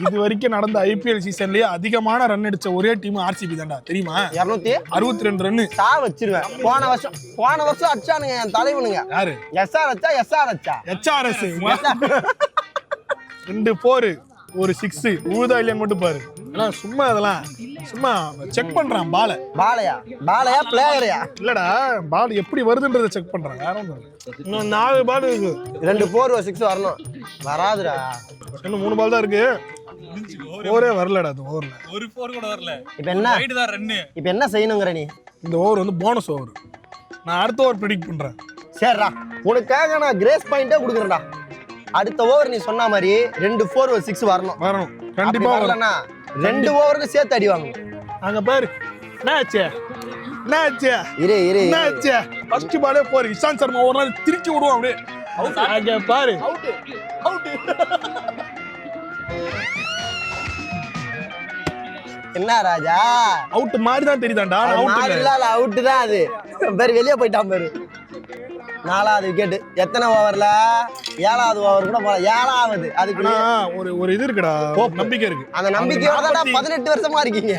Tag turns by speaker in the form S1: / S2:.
S1: இது வரைக்கும் நடந்த ஐபிஎல் சீசன்லயே அதிகமான ரன் அடிச்ச ஒரே டீம் ஆர்சிபி தான்டா, தெரியுமா? 262 ரன்.
S2: சா வச்சிருவேன். போன வருஷம் அடிச்சானுங்க என் தலைவனுங்க.
S1: யாரு?
S2: எஸ்ஆர்எஸ்.
S1: 2 4 ஒரு 6 ஊதா இல்லையான்னு மட்டும் பாரு. சும்மா அதெல்லாம் சும்மா செக் பண்றான். பாலையா பிளேயரையா? இல்லடா, பால் எப்படி வருதுன்றத செக் பண்றான். வேற ஒண்ணும் இல்ல. இன்னும் 4 பால் இருக்கு.
S2: 2 4 6 வரணும். வராதுடா.
S1: இன்னும் 3 பால் தான் இருக்கு. ஓவரே வரலடா. அந்த ஓவர்ல
S3: ஒரு 4 கூட வரல.
S2: இப்போ என்ன
S3: ரைட் தான் ரன்.
S2: இப்போ என்ன செய்யணும்ங்கற நீ?
S1: இந்த ஓவர் வந்து போனஸ் ஓவர். நான் அடுத்த ஓவர் பிரெடிக்ட் பண்றேன்.
S2: சரிடா, உனக்காக நான் கிரேஸ் பாயிண்டே கொடுக்குறேன்டா. அடுத்த ஓவர் நீ சொன்ன மாதிரி 2 4 6 வரணும்.
S1: கண்டிப்பா
S2: வரலனா 2 ஓவருக்கு சேர்த்து அடி வாங்கணும்.
S1: அங்க பாரு. என்னாச்சு?
S2: இரு
S1: என்னாச்சு? ஃபர்ஸ்ட் பாலே போற இஷாந்த் சர்மா ஒரு நாள் திருச்சி விடுவான் அப்படியே. அங்க பாரு. அவுட்.
S2: என்ன ராஜா?
S1: அவுட் மாதிரி தான் தெரியுதாண்டா.
S2: அவுட் இல்ல, அவுட் தான் அது. பேர் வெளிய போய்ட்டான் பாரு. 4வது விக்கெட். எத்தனை ஓவர்ல? 7வது ஓவர் கூட போல. 7வது. அதுக்கு
S1: ஒரு இது இருக்குடா, நம்பிக்கை இருக்கு.
S2: அந்த நம்பிக்கையோட தான் 18 வருஷமா இருக்கீங்க.